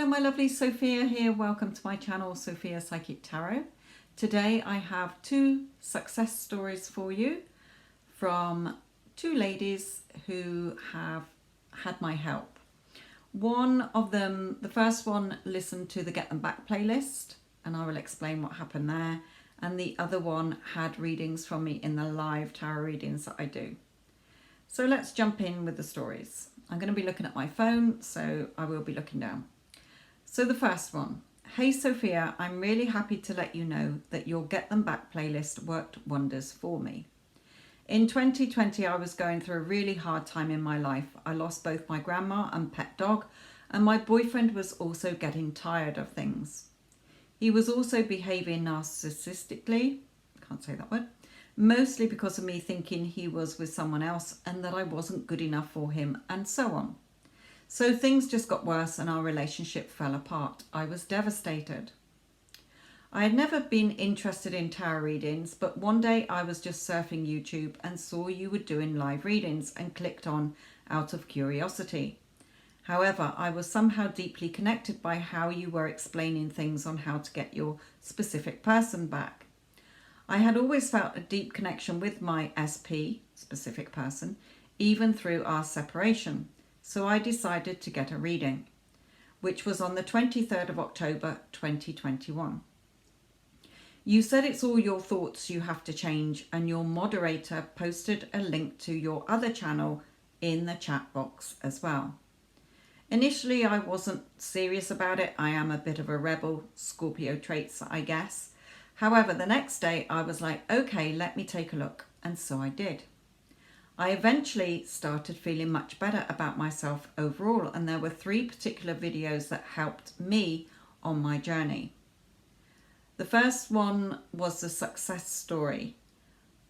Hello my lovely, Sophia here. Welcome to my channel, Sophia Psychic Tarot. Today I have two success stories for you from two ladies who have had my help. One of them, the first one, listened to the Get Them Back playlist and I will explain what happened there. And the other one had readings from me in the live tarot readings that I do. So let's jump in with the stories. I'm going to be looking at my phone, so I will be looking down. So the first one. Hey Sophia, I'm really happy to let you know that your Get Them Back playlist worked wonders for me. In 2020, I was going through a really hard time in my life. I lost both my grandma and pet dog, and my boyfriend was also getting tired of things. He was also behaving narcissistically, can't say that word, mostly because of me thinking he was with someone else and that I wasn't good enough for him, and so on. So things just got worse and our relationship fell apart. I was devastated. I had never been interested in tarot readings, but one day I was just surfing YouTube and saw you were doing live readings and clicked on out of curiosity. However, I was somehow deeply connected by how you were explaining things on how to get your specific person back. I had always felt a deep connection with my SP, specific person, even through our separation. So I decided to get a reading, which was on the 23rd of October 2021. You said it's all your thoughts you have to change, and your moderator posted a link to your other channel in the chat box as well. Initially, I wasn't serious about it. I am a bit of a rebel, Scorpio traits, I guess. However, the next day I was like, okay, let me take a look. And so I did. I eventually started feeling much better about myself overall, and there were three particular videos that helped me on my journey. The first one was the success story,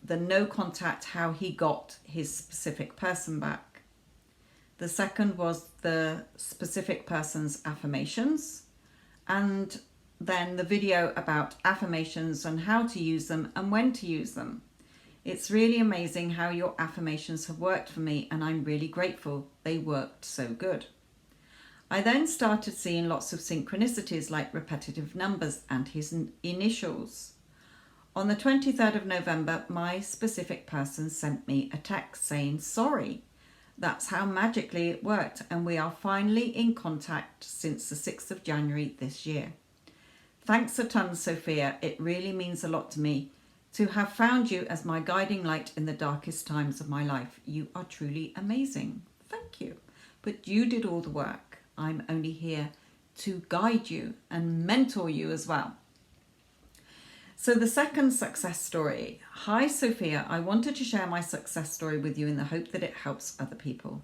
the no contact, how he got his specific person back. The second was the specific person's affirmations, and then the video about affirmations and how to use them and when to use them. It's really amazing how your affirmations have worked for me, and I'm really grateful they worked so good. I then started seeing lots of synchronicities like repetitive numbers and his initials. On the 23rd of November, my specific person sent me a text saying sorry. That's how magically it worked, and we are finally in contact since the 6th of January this year. Thanks a ton, Sophia. It really means a lot to me to have found you as my guiding light in the darkest times of my life. You are truly amazing. Thank you. But you did all the work. I'm only here to guide you and mentor you as well. So the second success story. Hi Sophia, I wanted to share my success story with you in the hope that it helps other people.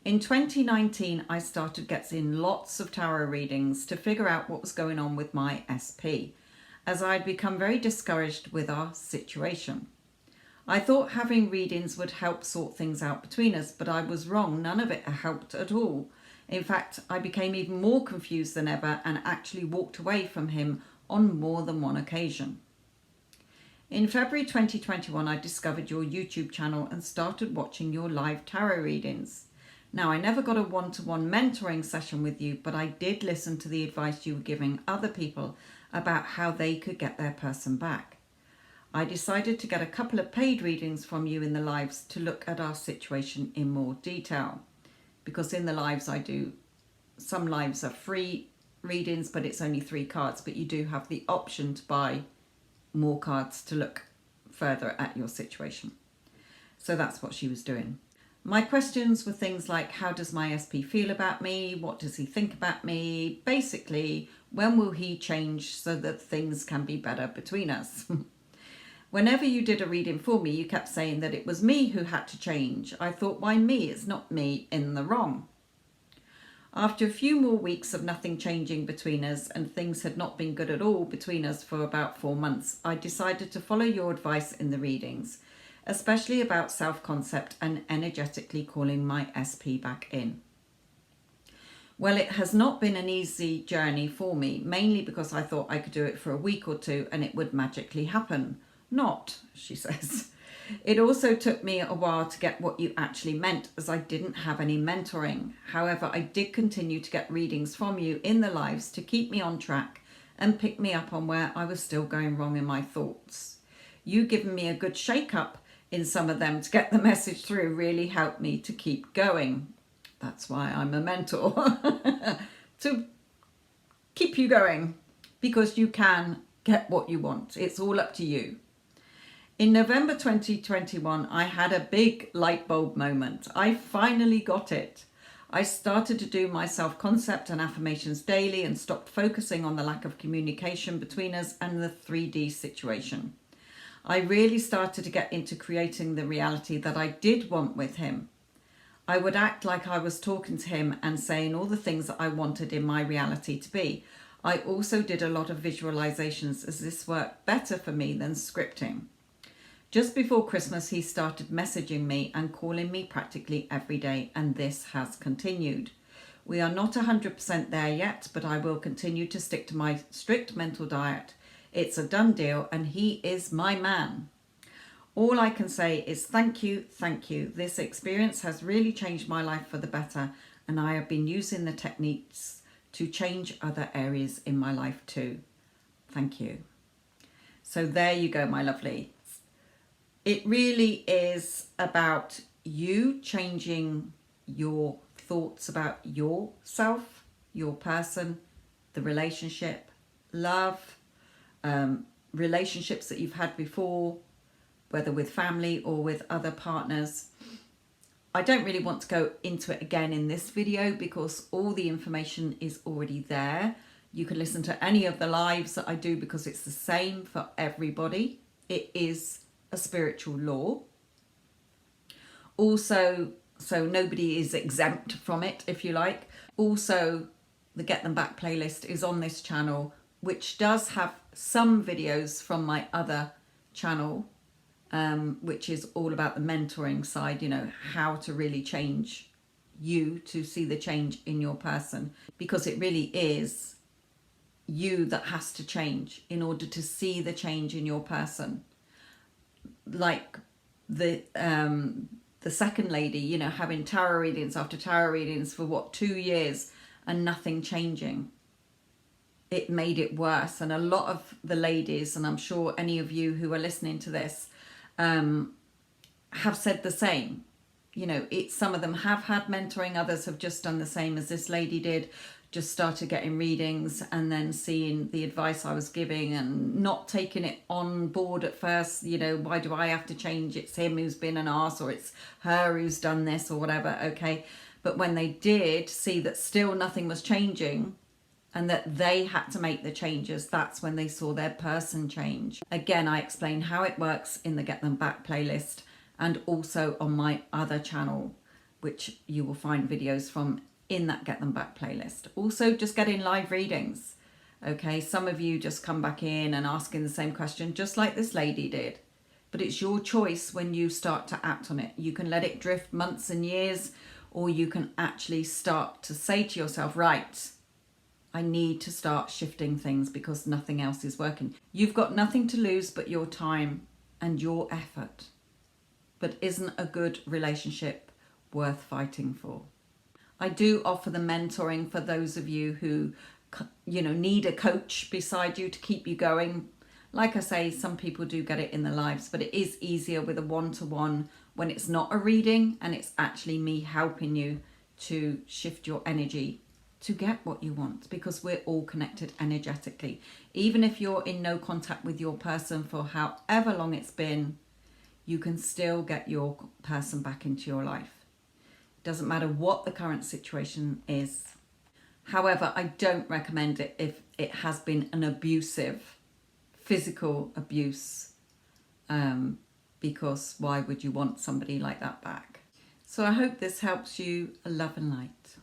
In 2019, I started getting lots of tarot readings to figure out what was going on with my SP, as I'd become very discouraged with our situation. I thought having readings would help sort things out between us, but I was wrong. None of it helped at all. In fact, I became even more confused than ever and actually walked away from him on more than one occasion. In February 2021, I discovered your YouTube channel and started watching your live tarot readings. Now, I never got a one-to-one mentoring session with you, but I did listen to the advice you were giving other people about how they could get their person back. I decided to get a couple of paid readings from you in the lives to look at our situation in more detail. Because in the lives I do, some lives are free readings, but it's only 3 cards, but you do have the option to buy more cards to look further at your situation. So that's what she was doing. My questions were things like, how does my SP feel about me? What does he think about me? Basically, when will he change so that things can be better between us? Whenever you did a reading for me, you kept saying that it was me who had to change. I thought, why me? It's not me in the wrong. After a few more weeks of nothing changing between us, and things had not been good at all between us for about 4 months, I decided to follow your advice in the readings, especially about self-concept and energetically calling my SP back in. Well, it has not been an easy journey for me, mainly because I thought I could do it for a week or two and it would magically happen. Not, she says. It also took me a while to get what you actually meant, as I didn't have any mentoring. However, I did continue to get readings from you in the lives to keep me on track and pick me up on where I was still going wrong in my thoughts. You giving me a good shake up in some of them to get the message through really helped me to keep going. That's why I'm a mentor, to keep you going, because you can get what you want. It's all up to you. In November 2021, I had a big light bulb moment. I finally got it. I started to do my self-concept and affirmations daily and stopped focusing on the lack of communication between us and the 3D situation. I really started to get into creating the reality that I did want with him. I would act like I was talking to him and saying all the things that I wanted in my reality to be. I also did a lot of visualizations, as this worked better for me than scripting. Just before Christmas, he started messaging me and calling me practically every day, and this has continued. We are not 100% there yet, but I will continue to stick to my strict mental diet. It's a done deal, and he is my man. All I can say is thank you, thank you. This experience has really changed my life for the better, and I have been using the techniques to change other areas in my life too. Thank you. So there you go, my lovely. It really is about you changing your thoughts about yourself, your person, the relationship, love, relationships that you've had before, whether with family or with other partners. I don't really want to go into it again in this video because all the information is already there. You can listen to any of the lives that I do because it's the same for everybody. It is a spiritual law. Also, so nobody is exempt from it, if you like. Also, the Get Them Back playlist is on this channel, which does have some videos from my other channel, which is all about the mentoring side, you know, how to really change you to see the change in your person, because it really is you that has to change in order to see the change in your person. Like the second lady, you know, having tarot readings after tarot readings for 2 years and nothing changing. It made it worse. And a lot of the ladies, and I'm sure any of you who are listening to this, have said the same. You know, some of them have had mentoring, others have just done the same as this lady did, just started getting readings and then seeing the advice I was giving and not taking it on board at first. You know, why do I have to change? It's him who's been an arse, or it's her who's done this or whatever. Okay. But when they did see that still nothing was changing and that they had to make the changes, that's when they saw their person change. Again, I explain how it works in the Get Them Back playlist and also on my other channel, which you will find videos from in that Get Them Back playlist. Also, just getting live readings. Okay, some of you just come back in and asking the same question, just like this lady did. But it's your choice when you start to act on it. You can let it drift months and years, or you can actually start to say to yourself, right, I need to start shifting things because nothing else is working. You've got nothing to lose but your time and your effort. But isn't a good relationship worth fighting for? I do offer the mentoring for those of you who, you know, need a coach beside you to keep you going. Like I say, some people do get it in their lives, but it is easier with a one-to-one when it's not a reading and it's actually me helping you to shift your energy to get what you want, because we're all connected energetically. Even if you're in no contact with your person for however long it's been, you can still get your person back into your life. Doesn't matter what the current situation is. However, I don't recommend it if it has been an abusive, physical abuse, because why would you want somebody like that back? So I hope this helps you. Love and light.